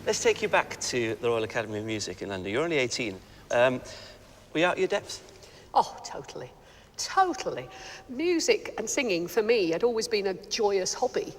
let's take you back to the Royal Academy of Music in London. You're only 18. Were you out of your depth? Oh, totally. Totally. Music and singing, for me, had always been a joyous hobby.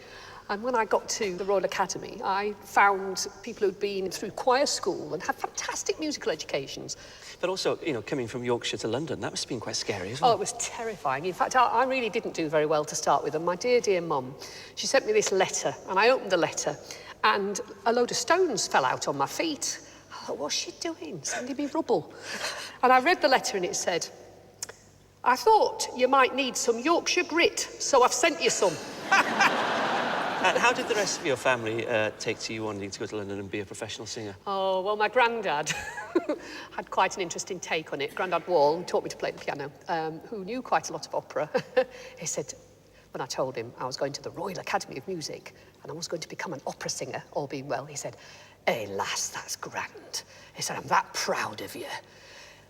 And when I got to the Royal Academy, I found people who'd been through choir school and had fantastic musical educations. But also, you know, coming from Yorkshire to London, that must have been quite scary as well. Oh, it was terrifying. In fact, I really didn't do very well to start with. And my dear, dear mum, she sent me this letter, and I opened the letter, and a load of stones fell out on my feet. I thought, what's she doing? Sending me rubble. And I read the letter, and it said, I thought you might need some Yorkshire grit, so I've sent you some. And how did the rest of your family take to you wanting to go to London and be a professional singer? Oh, well, my granddad had quite an interesting take on it. Grandad Wall, who taught me to play the piano, who knew quite a lot of opera. He said, when I told him I was going to the Royal Academy of Music and I was going to become an opera singer, all being well, he said, hey, lass, that's grand. He said, I'm that proud of you.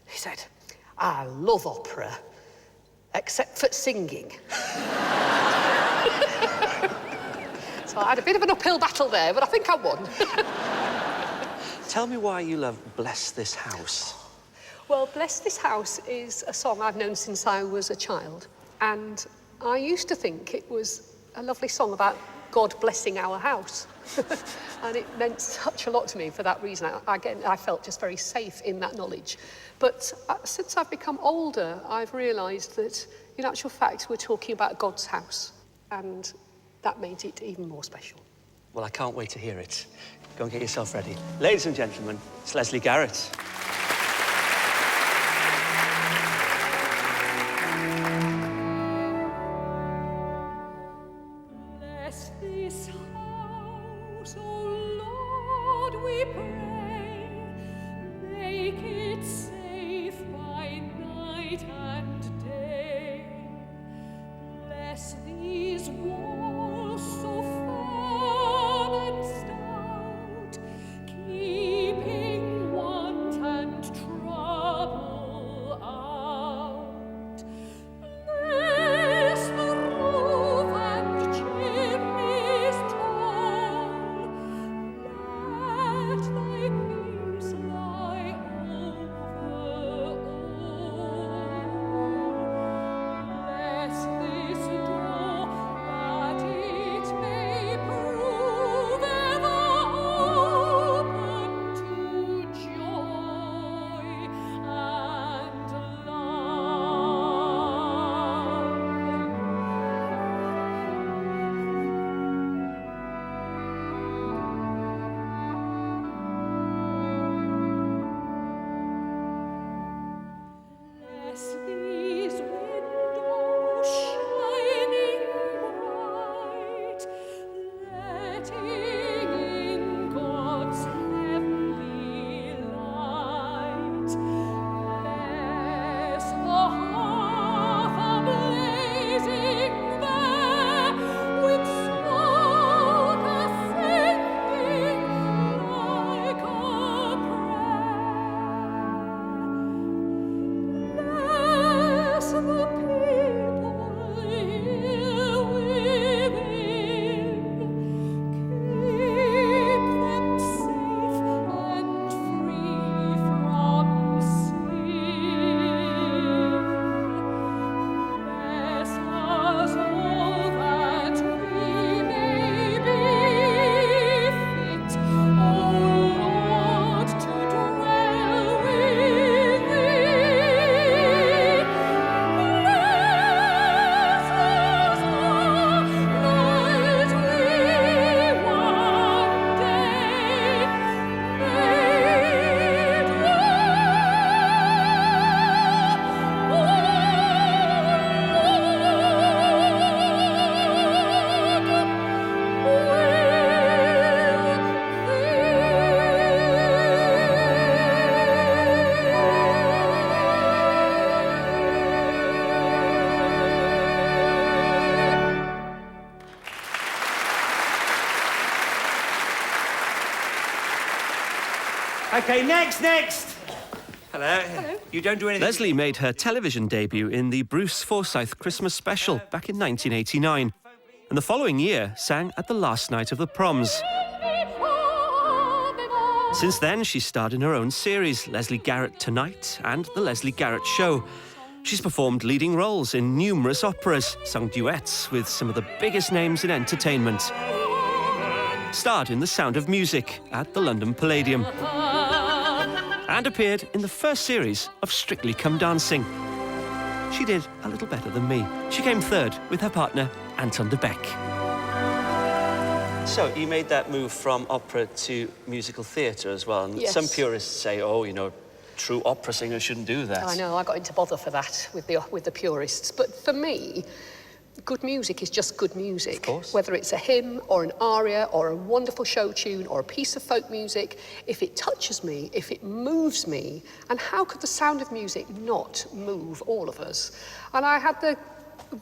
He said, I love opera, except for singing. So I had a bit of an uphill battle there, but I think I won. Tell me why you love Bless This House. Well, Bless This House is a song I've known since I was a child. And I used to think it was a lovely song about God blessing our house. And it meant such a lot to me for that reason. I felt just very safe in that knowledge. But since I've become older, I've realised that, in actual fact, we're talking about God's house. And that made it even more special. Well, I can't wait to hear it. Go and get yourself ready. Ladies and gentlemen, it's Lesley Garrett. Bless this house, O Lord, we pray. Make it safe by night and day. Bless these walls so firm and stout, keeping want and trouble out. Bless the roof and chimneys tall. Let thy peace lie over all. Bless this door, that it may prove ever open to joy and love. Bless these windows shining bright, letting in God's heavenly light. Bless the hearth a-blazing there, with smoke ascending like a prayer. Bless the people here within, keep them safe and free from sin. Bless us all that we may be fit, O Lord, to dwell with thee. Bless us all, might we one day made Okay, next. Hello. You don't do anything. Lesley made her television debut in the Bruce Forsyth Christmas special back in 1989. And the following year sang at the last night of the proms. before the Since then, she's starred in her own series, Leslie Garrett Tonight and The Leslie Garrett Show. She's performed leading roles in numerous operas, sung duets with some of the biggest names in entertainment. Starred in The Sound of Music at the London Palladium. And appeared in the first series of Strictly Come Dancing. She did a little better than me. She came third with her partner, Anton de Beck. So, you made that move from opera to musical theatre as well. And Yes. some purists say, oh, you know, true opera singers shouldn't do that. I know, I got into bother for that with the purists. But for me, good music is just good music. Of course. Whether it's a hymn or an aria or a wonderful show tune or a piece of folk music, if it touches me, if it moves me, and how could the sound of music not move all of us? And I had the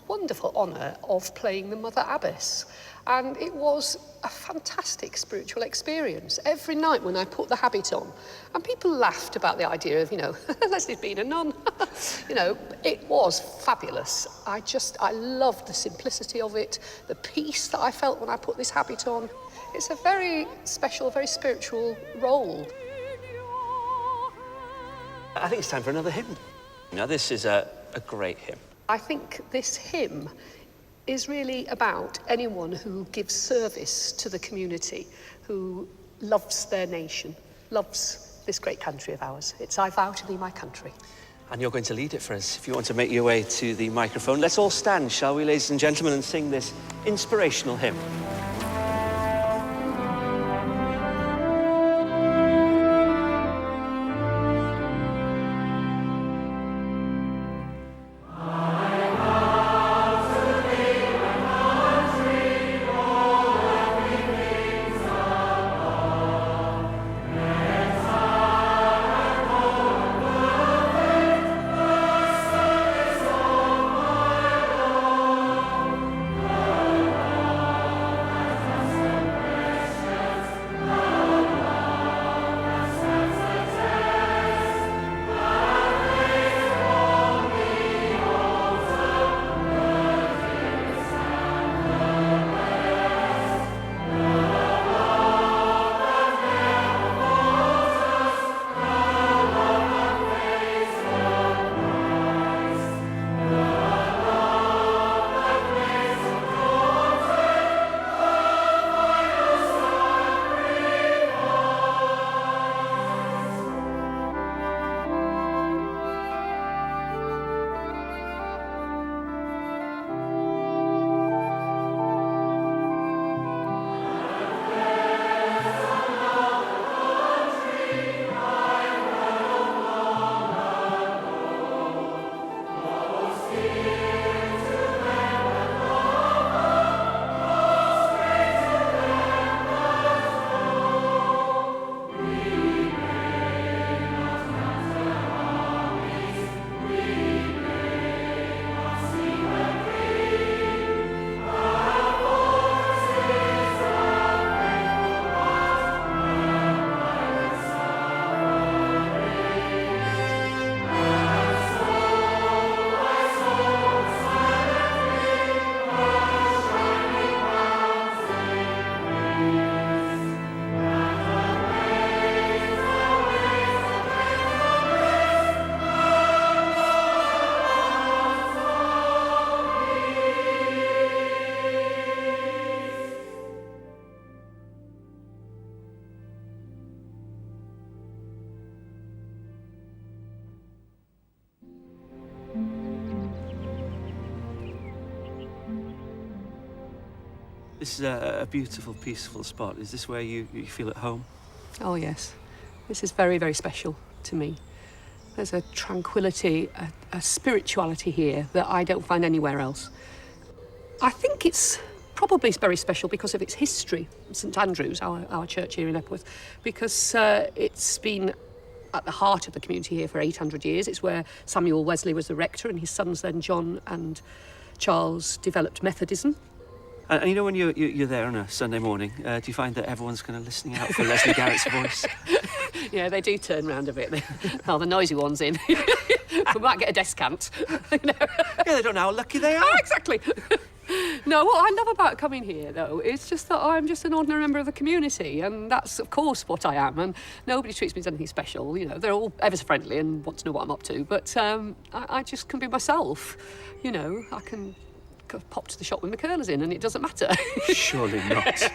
wonderful honour of playing the Mother Abbess. And it was a fantastic spiritual experience every night when I put the habit on. And people laughed about the idea of, you know, Leslie's been a nun. You know, it was fabulous. I loved the simplicity of it, the peace that I felt when I put this habit on. It's a very special, very spiritual role. I think it's time for another hymn. Now, this is a great hymn. I think this hymn is really about anyone who gives service to the community, who loves their nation, loves this great country of ours. It's I Vow to Be My Country. And you're going to lead it for us. If you want to make your way to the microphone, let's all stand, shall we, ladies and gentlemen, and sing this inspirational hymn. This is a beautiful, peaceful spot. Is this where you feel at home? Oh, yes. This is very, very special to me. There's a tranquility, a spirituality here that I don't find anywhere else. I think it's probably very special because of its history, St Andrews, our church here in Epworth, because it's been at the heart of the community here for 800 years. It's where Samuel Wesley was the rector, and his sons then, John and Charles, developed Methodism. And you know, when you're there on a Sunday morning, do you find that everyone's kind of listening out for Leslie Garrett's voice? Yeah, they do turn round a bit. Oh, the noisy one's in. We might get a descant. You know? Yeah, they don't know how lucky they are. Oh, exactly. No, what I love about coming here, though, is just that I'm just an ordinary member of the community, and that's, of course, what I am, and nobody treats me as anything special. You know, they're all ever so friendly and want to know what I'm up to, but I just can be myself. You know, I can pop to the shop with my curlers in, and it doesn't matter. Surely not.